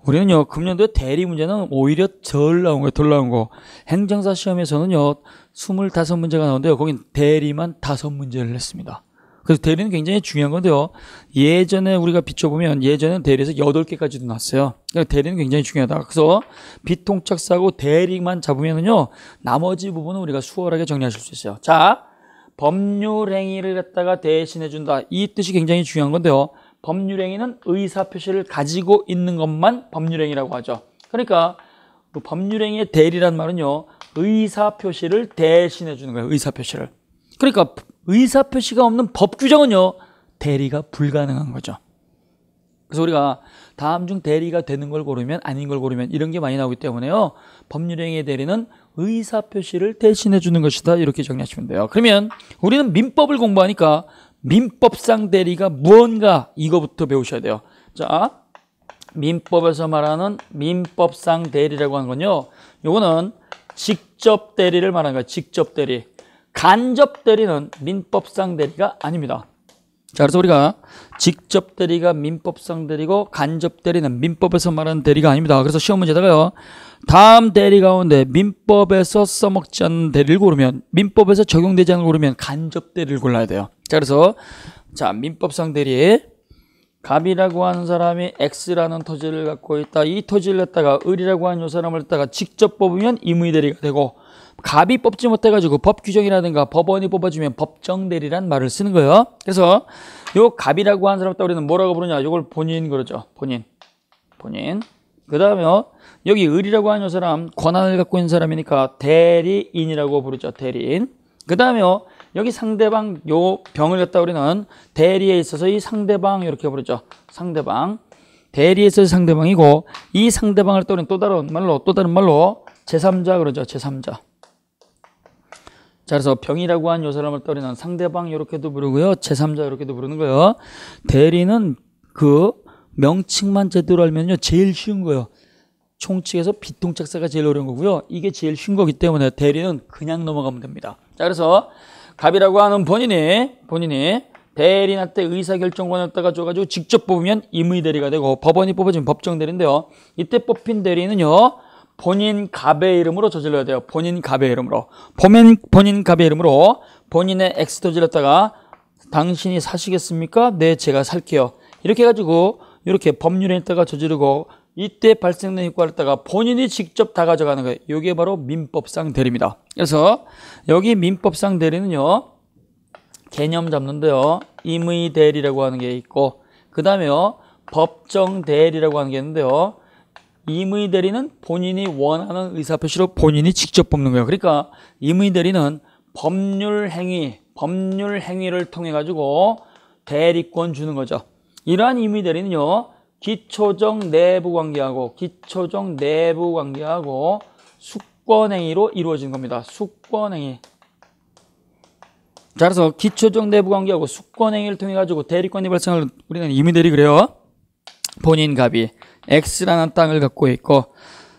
우리는요, 금년도에 대리 문제는 오히려 덜 나온 거예요. 덜 나온 거. 행정사 시험에서는요, 25문제가 나오는데요, 거긴 대리만 5문제를 냈습니다. 그래서 대리는 굉장히 중요한 건데요, 예전에 우리가 비춰보면 예전에는 대리에서 8개까지도 났어요. 그러니까 대리는 굉장히 중요하다. 그래서 비통착사고 대리만 잡으면은요, 나머지 부분은 우리가 수월하게 정리하실 수 있어요. 자, 법률행위를 갖다가 대신해준다. 이 뜻이 굉장히 중요한 건데요, 법률행위는 의사표시를 가지고 있는 것만 법률행위라고 하죠. 그러니까 그 법률행위의 대리란 말은요, 의사표시를 대신해주는 거예요. 의사표시를. 그러니까 의사표시가 없는 법 규정은요, 대리가 불가능한 거죠. 그래서 우리가 다음 중 대리가 되는 걸 고르면 아닌 걸 고르면 이런 게 많이 나오기 때문에요, 법률행위의 대리는 의사표시를 대신해 주는 것이다. 이렇게 정리하시면 돼요. 그러면 우리는 민법을 공부하니까 민법상 대리가 무언가 이거부터 배우셔야 돼요. 자, 민법에서 말하는 민법상 대리라고 하는 건요, 요거는 직접 대리를 말하는 거예요. 직접 대리. 간접 대리는 민법상 대리가 아닙니다. 자, 그래서 우리가 직접 대리가 민법상 대리고 간접 대리는 민법에서 말하는 대리가 아닙니다. 그래서 시험 문제다가요, 다음 대리 가운데 민법에서 써먹지 않는 대리를 고르면, 민법에서 적용되지 않는 걸 고르면 간접 대리를 골라야 돼요. 자, 그래서 자, 민법상 대리. 갑이라고 하는 사람이 X라는 토지를 갖고 있다. 이 토지를 갖다가 을이라고 하는 요 사람을 갖다가 직접 뽑으면 임의대리가 되고, 갑이 뽑지 못해가지고 법 규정이라든가 법원이 뽑아주면 법정대리란 말을 쓰는 거예요. 그래서 요 갑이라고 하는 사람을 우리는 뭐라고 부르냐, 요걸 본인 그러죠. 본인. 그 다음에 여기 을이라고 하는 요 사람, 권한을 갖고 있는 사람이니까 대리인이라고 부르죠. 대리인. 그 다음에 여기 상대방, 요 병을 갖다 우리는 대리에 있어서 이 상대방 이렇게 부르죠. 상대방. 대리에 있어서 상대방이고, 이 상대방을 또 우리는 또 다른 말로 제3자 그러죠. 제3자. 자, 그래서 병이라고 한 요 사람을 떠리는 상대방 이렇게도 부르고요, 제3자 이렇게도 부르는 거예요. 대리는 그 명칭만 제대로 알면요, 제일 쉬운 거예요. 총칙에서 비통착사가 제일 어려운 거고요, 이게 제일 쉬운 거기 때문에 대리는 그냥 넘어가면 됩니다. 자, 그래서 갑이라고 하는 본인이 대리인한테 의사결정권을 갖다가 줘가지고 직접 뽑으면 임의대리가 되고, 법원이 뽑아주면 법정대리인데요, 이때 뽑힌 대리는요, 본인 갑의 이름으로 저질러야 돼요. 본인 갑의 이름으로. 본인 갑의 이름으로 본인의 X 토지를 갖다가 당신이 사시겠습니까? 네, 제가 살게요. 이렇게 해가지고 이렇게 법률행위에다가 저지르고, 이때 발생된 효과를 갖다가 본인이 직접 다 가져가는 거예요. 이게 바로 민법상 대리입니다. 그래서 여기 민법상 대리는요, 개념 잡는데요, 임의 대리라고 하는 게 있고, 그 다음에요, 법정 대리라고 하는 게 있는데요, 임의 대리는 본인이 원하는 의사표시로 본인이 직접 뽑는 거예요. 그러니까 임의 대리는 법률 행위를 통해 가지고 대리권 주는 거죠. 이러한 임의 대리는요, 기초적 내부 관계하고 수권 행위로 이루어진 겁니다. 수권 행위. 자, 그래서 기초적 내부 관계하고 수권 행위를 통해 가지고 대리권이 발생을 우리는 임의 대리 그래요. 본인 갑이 X라는 땅을 갖고 있고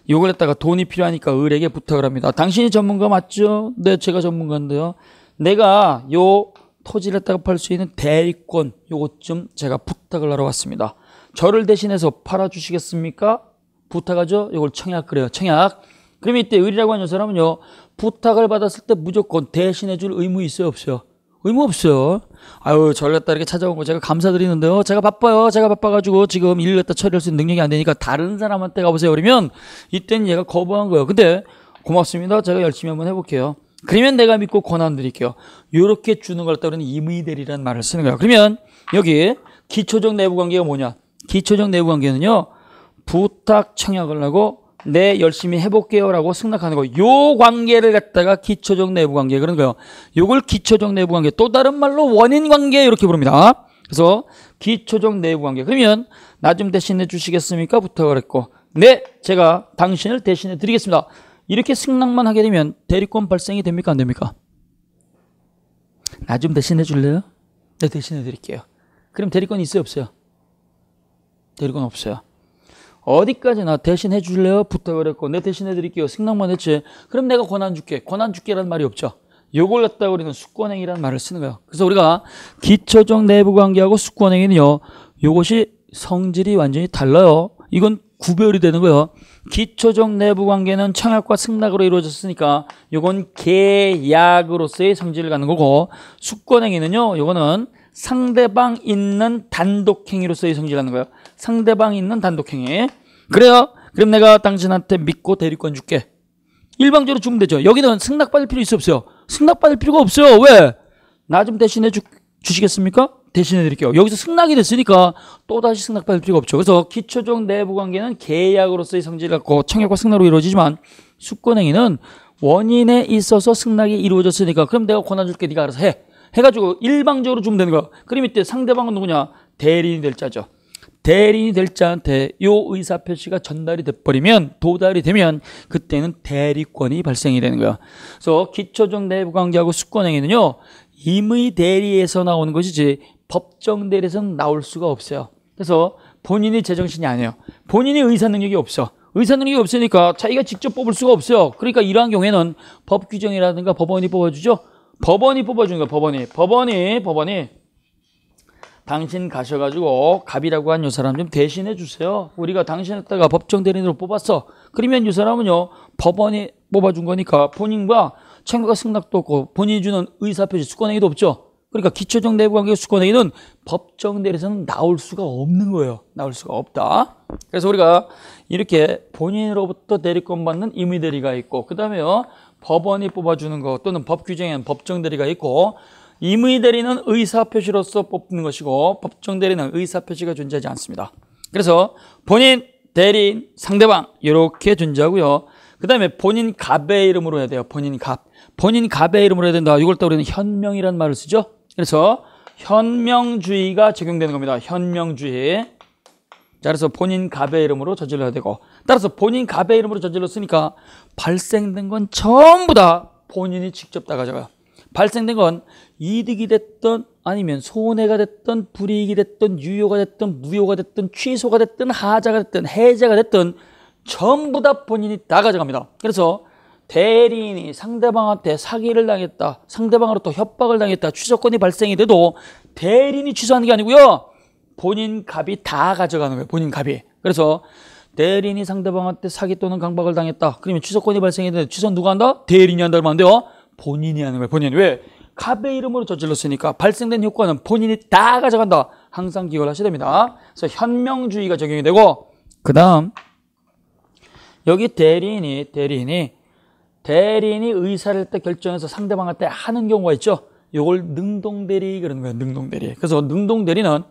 이걸 갖다가 돈이 필요하니까 을에게 부탁을 합니다. 당신이 전문가 맞죠? 네, 제가 전문가인데요. 내가 요 토지를 갖다가 팔 수 있는 대리권 요것 좀 제가 부탁을 하러 왔습니다. 저를 대신해서 팔아주시겠습니까? 부탁하죠? 요걸 청약 그래요. 청약. 그러면 이때 을이라고 하는 사람은요, 부탁을 받았을 때 무조건 대신해 줄 의무 있어요, 없어요? 의무 없어요. 아유, 저를 갖다 이렇게 찾아온 거 제가 감사드리는데요. 제가 바빠요. 제가 바빠가지고 지금 일을 갖다 처리할 수 있는 능력이 안 되니까 다른 사람한테 가보세요. 그러면 이때는 얘가 거부한 거예요. 근데 고맙습니다. 제가 열심히 한번 해볼게요. 그러면 내가 믿고 권한 드릴게요. 요렇게 주는 걸 따르는 임의대리라는 말을 쓰는 거예요. 그러면 여기 기초적 내부관계가 뭐냐? 기초적 내부관계는요, 부탁 청약을 하고 네, 열심히 해볼게요 라고 승낙하는 거. 요 관계를 갖다가 기초적 내부관계 그런 거예요. 요걸 기초적 내부관계, 또 다른 말로 원인관계 이렇게 부릅니다. 그래서 기초적 내부관계. 그러면 나 좀 대신해 주시겠습니까? 부탁을 했고 네, 제가 당신을 대신해 드리겠습니다. 이렇게 승낙만 하게 되면 대리권 발생이 됩니까? 안 됩니까? 나 좀 대신해 줄래요? 네, 대신해 드릴게요. 그럼 대리권 있어요? 없어요? 대리권 없어요. 어디까지나 대신해 줄래요? 부탁을 했고 내 대신해 드릴게요. 승낙만 했지. 그럼 내가 권한 줄게. 권한 줄게라는 말이 없죠. 요걸 갖다가 우리는 수권행위라는 말을 쓰는 거예요. 그래서 우리가 기초적 내부관계하고 수권행위는요, 요것이 성질이 완전히 달라요. 이건 구별이 되는 거예요. 기초적 내부관계는 청약과 승낙으로 이루어졌으니까 요건 계약으로서의 성질을 갖는 거고, 수권행위는요, 요거는 상대방 있는 단독행위로서의 성질을 갖는 거예요. 상대방 있는 단독행위. 그래요? 그럼 내가 당신한테 믿고 대리권 줄게. 일방적으로 주면 되죠. 여기는 승낙받을 필요 있어 없어요? 승낙받을 필요가 없어요. 왜? 나 좀 대신해 주시겠습니까? 대신해 드릴게요. 여기서 승낙이 됐으니까 또다시 승낙받을 필요가 없죠. 그래서 기초적 내부관계는 계약으로서의 성질을 갖고 청약과 승낙으로 이루어지지만 수권행위는 원인에 있어서 승낙이 이루어졌으니까 그럼 내가 권한 줄게. 네가 알아서 해. 해가지고 일방적으로 주면 되는 거야. 그럼 이때 상대방은 누구냐? 대리인이 될 자죠. 대리인이 될 자한테 요 의사표시가 전달이 돼버리면, 도달이 되면 그때는 대리권이 발생이 되는 거야. 그래서 기초적 내부관계하고 수권행위는요, 임의 대리에서 나오는 것이지 법정 대리에서는 나올 수가 없어요. 그래서 본인이 제정신이 아니에요. 본인이 의사 능력이 없어. 의사 능력이 없으니까 자기가 직접 뽑을 수가 없어요. 그러니까 이러한 경우에는 법 규정이라든가 법원이 뽑아주죠. 법원이 뽑아주는 거야. 법원이 당신 가셔가지고 갑이라고 한 요 사람 좀 대신해 주세요. 우리가 당신에다가 법정 대리인으로 뽑았어. 그러면 이 사람은요, 법원이 뽑아준 거니까 본인과 청약과 승낙도 없고 본인이 주는 의사표시 수권행위도 없죠. 그러니까 기초적 내부관계 수권행위는 법정 대리에서는 나올 수가 없는 거예요. 나올 수가 없다. 그래서 우리가 이렇게 본인으로부터 대리권 받는 임의대리가 있고, 그 다음에요, 법원이 뽑아주는 거 또는 법 규정에는 법정 대리가 있고, 임의대리는 의사표시로서 뽑는 것이고 법정 대리는 의사표시가 존재하지 않습니다. 그래서 본인, 대리인, 상대방 이렇게 존재하고요. 그 다음에 본인 갑의 이름으로 해야 돼요. 본인 갑. 본인 갑의 이름으로 해야 된다. 이걸 또 우리는 현명이라는 말을 쓰죠. 그래서 현명주의가 적용되는 겁니다. 현명주의. 자, 그래서 본인 갑의 이름으로 저질러야 되고, 따라서 본인 갑의 이름으로 저질렀으니까 발생된 건 전부 다 본인이 직접 다 가져가요. 발생된 건 이득이 됐든 아니면 손해가 됐든 불이익이 됐든 유효가 됐든 무효가 됐든 취소가 됐든 하자가 됐든 해자가 됐든 전부 다 본인이 다 가져갑니다. 그래서 대리인이 상대방한테 사기를 당했다, 상대방으로부터 협박을 당했다, 취소권이 발생이 돼도 대리인이 취소하는 게 아니고요, 본인 갑이 다 가져가는 거예요. 본인 갑이. 그래서 대리인이 상대방한테 사기 또는 강박을 당했다. 그러면 취소권이 발생이 되는데 취소는 누가 한다? 대리인이 한다면 안 돼요. 본인이 하는 거예요. 본인. 왜? 갑의 이름으로 저질렀으니까 발생된 효과는 본인이 다 가져간다. 항상 기억을 하셔야 됩니다. 그래서 현명주의가 적용이 되고, 그 다음 여기 대리인이 의사를 때 결정해서 상대방한테 하는 경우가 있죠. 이걸 능동대리 그러는 거예요. 능동대리. 그래서 능동대리는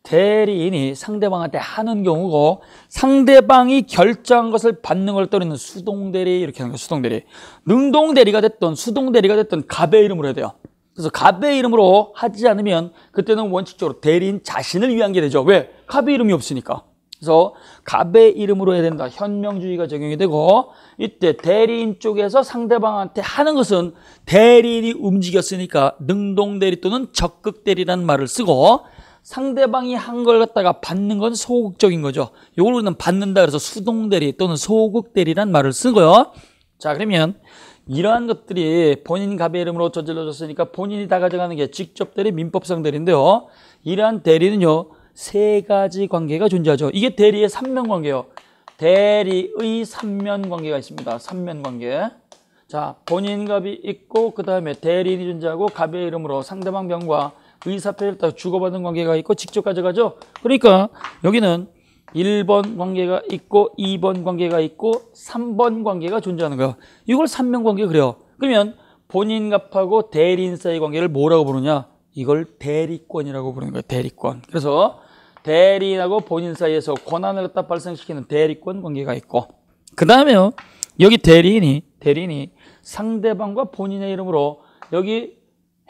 대리인이 상대방한테 하는 경우고, 상대방이 결정한 것을 받는 걸 떠리는 수동대리 이렇게 하는 거예요. 수동대리. 능동대리가 됐든 수동대리가 됐든 갑의 이름으로 해야 돼요. 그래서 갑의 이름으로 하지 않으면 그때는 원칙적으로 대리인 자신을 위한 게 되죠. 왜? 갑의 이름이 없으니까. 그래서 갑의 이름으로 해야 된다. 현명주의가 적용이 되고, 이때 대리인 쪽에서 상대방한테 하는 것은 대리인이 움직였으니까 능동대리 또는 적극대리라는 말을 쓰고, 상대방이 한 걸 갖다가 받는 건 소극적인 거죠. 이걸 우리는 받는다 그래서 수동대리 또는 소극대리란 말을 쓰고요. 자, 그러면 이러한 것들이 본인 갑의 이름으로 저질러졌으니까 본인이 다 가져가는 게 직접 대리, 민법상 대리인데요. 이러한 대리는요, 세 가지 관계가 존재하죠. 이게 대리의 삼면 관계예요. 대리의 삼면 관계가 있습니다. 삼면 관계. 자, 본인 갑이 있고 그 다음에 대리인이 존재하고 갑의 이름으로 상대방 병과 의사표를 딱 주고받는 관계가 있고 직접 가져가죠. 그러니까 여기는 1번 관계가 있고 2번 관계가 있고 3번 관계가 존재하는 거예요. 이걸 삼면 관계 그래요. 그러면 본인 갑하고 대리인 사이 관계를 뭐라고 부르냐? 이걸 대리권이라고 부르는 거예요. 대리권. 그래서 대리인하고 본인 사이에서 권한을 갖다 발생시키는 대리권 관계가 있고, 그 다음에요, 여기 대리인이 상대방과 본인의 이름으로 여기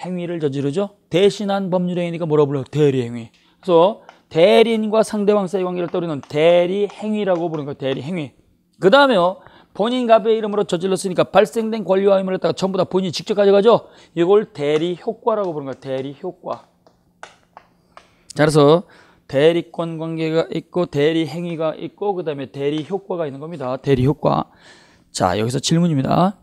행위를 저지르죠. 대신한 법률행위니까 뭐라고 불러요? 대리행위. 그래서 대리인과 상대방 사이 관계를 떠오르는 대리행위라고 부르는 거예요. 대리행위. 그 다음에요, 본인 갑의 이름으로 저질렀으니까 발생된 권리와 의무를 갖다가 전부 다 본인이 직접 가져가죠. 이걸 대리효과라고 부르는 거예요. 대리효과. 자, 그래서 대리권 관계가 있고 대리행위가 있고 그 다음에 대리효과가 있는 겁니다. 대리효과. 자, 여기서 질문입니다.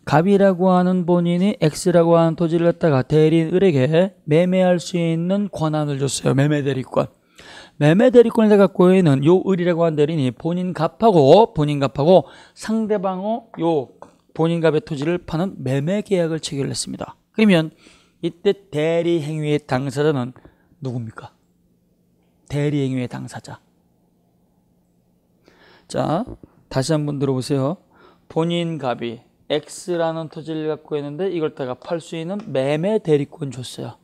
갑이라고 하는 본인이 X라고 하는 토지를 갖다가 대리인 을에게 매매할 수 있는 권한을 줬어요. 매매 대리권. 매매 대리권을 갖고 있는 요 을이라고 하는 대리인이 본인 갑하고 상대방의 요 본인 갑의 토지를 파는 매매 계약을 체결했습니다. 그러면 이때 대리행위의 당사자는 누굽니까? 대리행위의 당사자. 자, 다시 한번 들어보세요. 본인 갑이 X라는 토지를 갖고 있는데 이걸 다가 팔 수 있는 매매 대리권 줬어요.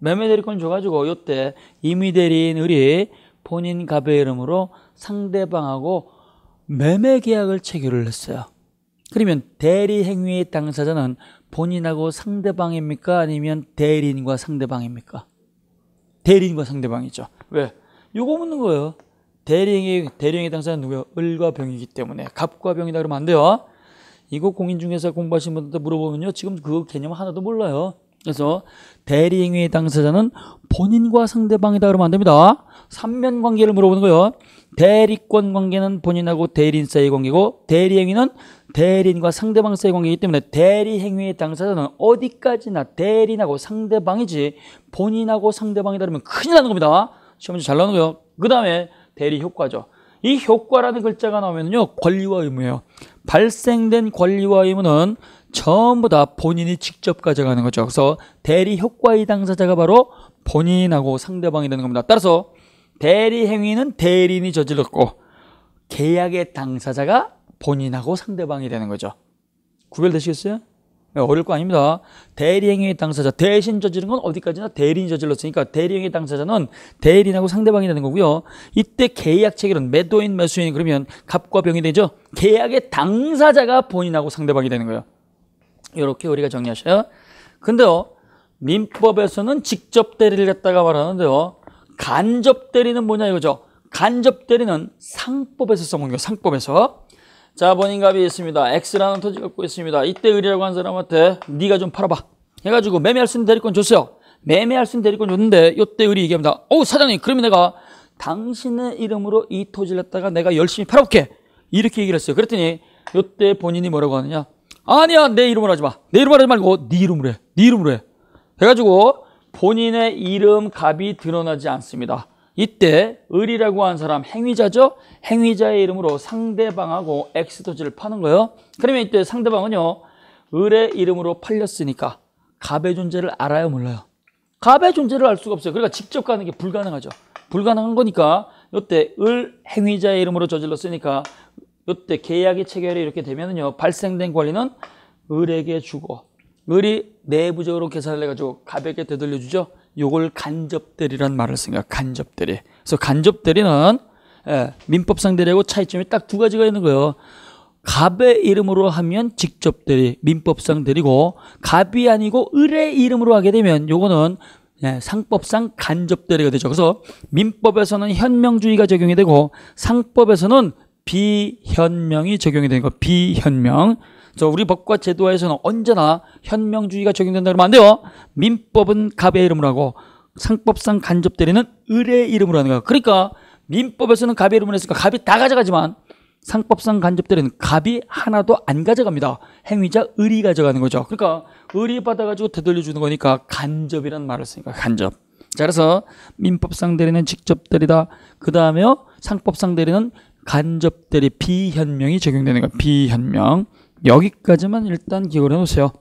매매 대리권 줘가지고 이때 임의 대리인 을이 본인 갑의 이름으로 상대방하고 매매 계약을 체결을 했어요. 그러면 대리행위의 당사자는 본인하고 상대방입니까? 아니면 대리인과 상대방입니까? 대리인과 상대방이죠. 왜? 요거 묻는 거예요. 대리행위의 당사자는 누구예요? 을과 병이기 때문에. 갑과 병이다 그러면 안 돼요. 이거 공인중개사 공부하신 분들한테 물어보면요, 지금 그 개념 하나도 몰라요. 그래서 대리행위의 당사자는 본인과 상대방이다 그러면 안 됩니다. 삼면 관계를 물어보는 거예요. 대리권 관계는 본인하고 대리인 사이의 관계고 대리행위는 대리인과 상대방 사이의 관계이기 때문에 대리행위의 당사자는 어디까지나 대리인하고 상대방이지 본인하고 상대방이다 그러면 큰일 나는 겁니다. 시험 문제 잘 나오는 거예요. 그 다음에 대리효과죠. 이 효과라는 글자가 나오면요, 권리와 의무예요. 발생된 권리와 의무는 전부 다 본인이 직접 가져가는 거죠. 그래서 대리효과의 당사자가 바로 본인하고 상대방이 되는 겁니다. 따라서 대리행위는 대리인이 저질렀고 계약의 당사자가 본인하고 상대방이 되는 거죠. 구별되시겠어요? 어려울 거 아닙니다. 대리행위의 당사자 대신 저지른 건 어디까지나 대리인이 저질렀으니까 대리행위의 당사자는 대리인하고 상대방이 되는 거고요. 이때 계약 체결은 매도인 매수인 그러면 갑과 병이 되죠. 계약의 당사자가 본인하고 상대방이 되는 거예요. 이렇게 우리가 정리하셔요. 근데요, 민법에서는 직접 대리를 갖다가 말하는데요, 간접 대리는 뭐냐 이거죠. 간접 대리는 상법에서 써먹는 거예요. 상법에서. 자, 본인 갑이 있습니다. X라는 토지 갖고 있습니다. 이때 을이라고 한 사람한테 네가 좀 팔아봐 해가지고 매매할 수 있는 대리권 줬어요. 매매할 수 있는 대리권 줬는데 이때 을이 얘기합니다. 사장님, 그러면 내가 당신의 이름으로 이 토지를 갖다가 내가 열심히 팔아볼게, 이렇게 얘기를 했어요. 그랬더니 이때 본인이 뭐라고 하느냐, 아니야, 내 이름으로 하지 마. 내 이름으로 하지 말고 네 이름으로 해. 네 이름으로 해. 해가지고 본인의 이름 갑이 드러나지 않습니다. 이때 을이라고 한 사람 행위자죠. 행위자의 이름으로 상대방하고 X 토지를 파는 거예요. 그러면 이때 상대방은요, 을의 이름으로 팔렸으니까 갑의 존재를 알아요, 몰라요? 갑의 존재를 알 수가 없어요. 그러니까 직접 가는 게 불가능하죠. 불가능한 거니까 이때 을 행위자의 이름으로 저질렀으니까 이때 계약의 체결이 이렇게 되면은요, 발생된 권리는 을에게 주고 을이 내부적으로 계산을 해가지고 갑에게 되돌려주죠. 요걸 간접대리란 말을 쓰니까 간접대리. 그래서 간접대리는 민법상 대리하고 차이점이 딱 두 가지가 있는 거예요. 갑의 이름으로 하면 직접대리, 민법상 대리고, 갑이 아니고 을의 이름으로 하게 되면 요거는 상법상 간접대리가 되죠. 그래서 민법에서는 현명주의가 적용이 되고 상법에서는 비현명이 적용이 되는 거. 비현명. 우리 법과 제도에서는 언제나 현명주의가 적용된다 그러면 안 돼요. 민법은 갑의 이름으로 하고 상법상 간접 대리는 을의 이름으로 하는 거야. 그러니까 민법에서는 갑의 이름으로 했으니까 갑이 다 가져가지만 상법상 간접 대리는 갑이 하나도 안 가져갑니다. 행위자 을이 가져가는 거죠. 그러니까 을이 받아가지고 되돌려주는 거니까 간접이라는 말을 쓰니까 간접. 자, 그래서 민법상 대리는 직접 대리다. 그 다음에요, 상법상 대리는 간접 대리 비현명이 적용되는 거예요. 비현명. 여기까지만 일단 기억을 해놓으세요.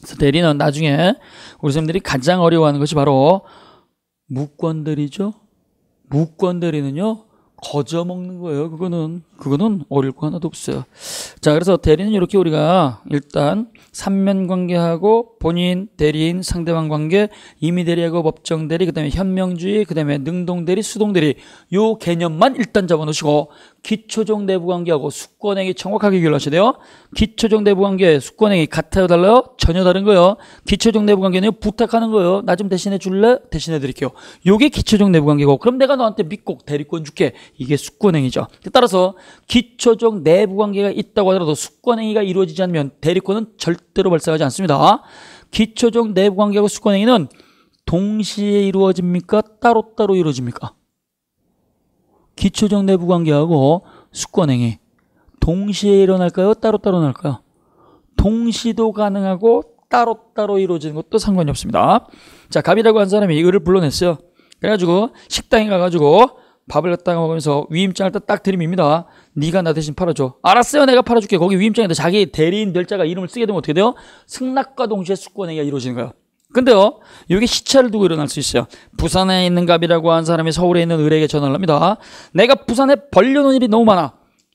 그래서 대리는 나중에 우리 선생님들이 가장 어려워하는 것이 바로 무권 대리죠. 무권 대리는요, 거저 먹는 거예요. 그거는 어려울 거 하나도 없어요. 자, 그래서 대리는 이렇게 우리가 일단 삼면 관계하고 본인, 대리인, 상대방 관계, 임의 대리하고 법정 대리, 그다음에 현명주의, 그다음에 능동 대리, 수동 대리 요 개념만 일단 잡아놓으시고 기초적 내부 관계하고 수권행위 정확하게 기억하셔야 돼요. 기초적 내부 관계, 수권행위 같아요, 달라요? 전혀 다른 거예요. 기초적 내부 관계는 부탁하는 거예요. 나 좀 대신해 줄래? 대신해 드릴게요. 요게 기초적 내부 관계고, 그럼 내가 너한테 믿고 대리권 줄게. 이게 수권행위죠. 따라서 기초적 내부 관계가 있다고 하더라도 수권행위가 이루어지지 않으면 대리권은 절대로 발생하지 않습니다. 기초적 내부 관계하고 수권행위는 동시에 이루어집니까? 따로따로 이루어집니까? 기초적 내부 관계하고 수권행위 동시에 일어날까요? 따로따로 일어날까요? 동시도 가능하고 따로따로 이루어지는 것도 상관이 없습니다. 자, 갑이라고 한 사람이 을을 불러냈어요. 그래가지고 식당에 가가지고 밥을 갖다가 먹으면서 위임장을 딱 들이밉니다. 네가 나 대신 팔아줘. 알았어요, 내가 팔아줄게. 거기 위임장에다 자기 대리인 될 자가 이름을 쓰게 되면 어떻게 돼요? 승낙과 동시에 수권행위가 이루어지는 거예요. 근데요, 이게 시차를 두고 일어날 수 있어요. 부산에 있는 갑이라고 한 사람이 서울에 있는 을에게 전화를 합니다. 내가 부산에 벌려놓은 일이 너무 많아.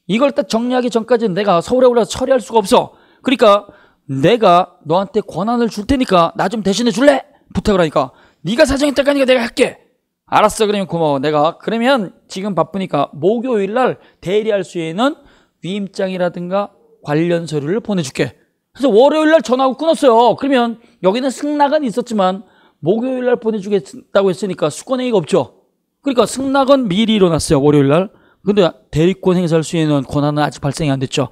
이걸 딱 정리하기 전까지는 내가 서울에 올라서 처리할 수가 없어. 그러니까 내가 너한테 권한을 줄 테니까 나 좀 대신해 줄래? 부탁을 하니까 네가 사정이 딱 하니까 내가 할게. 알았어, 그러면 고마워. 내가 그러면 지금 바쁘니까 목요일 날 대리할 수 있는 위임장이라든가 관련 서류를 보내줄게. 그래서 월요일 날 전화하고 끊었어요. 그러면 여기는 승낙은 있었지만 목요일 날 보내주겠다고 했으니까 수권행위가 없죠. 그러니까 승낙은 미리 일어났어요, 월요일 날. 근데 대리권 행사할 수 있는 권한은 아직 발생이 안 됐죠.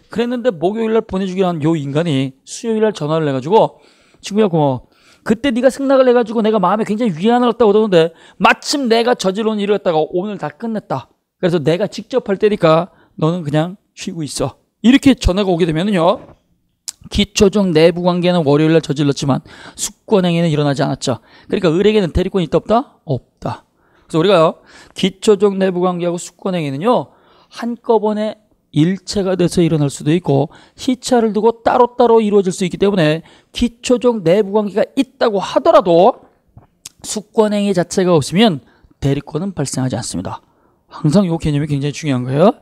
그랬는데 목요일 날 보내주기로 한 요 인간이 수요일 날 전화를 해가지고 친구야 고마워. 그때 네가 승낙을 해가지고 내가 마음에 굉장히 위안을 얻다고 그러는데 마침 내가 저지른 일을 갖다가 오늘 다 끝냈다. 그래서 내가 직접 할 때니까 너는 그냥 쉬고 있어. 이렇게 전화가 오게 되면은요, 기초적 내부 관계는 월요일날 저질렀지만 수권행위는 일어나지 않았죠. 그러니까 을에게는 대리권이 있다 없다? 없다. 그래서 우리가요, 기초적 내부 관계하고 수권행위는요, 한꺼번에 일체가 돼서 일어날 수도 있고 시차를 두고 따로따로 이루어질 수 있기 때문에 기초적 내부 관계가 있다고 하더라도 수권행위 자체가 없으면 대리권은 발생하지 않습니다. 항상 이 개념이 굉장히 중요한 거예요.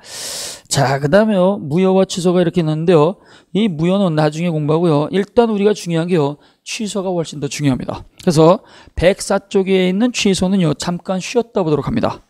자, 그 다음에요, 무효와 취소가 이렇게 있는데요, 이 무효는 나중에 공부하고요. 일단 우리가 중요한 게요, 취소가 훨씬 더 중요합니다. 그래서 104쪽에 있는 취소는요, 잠깐 쉬었다 보도록 합니다.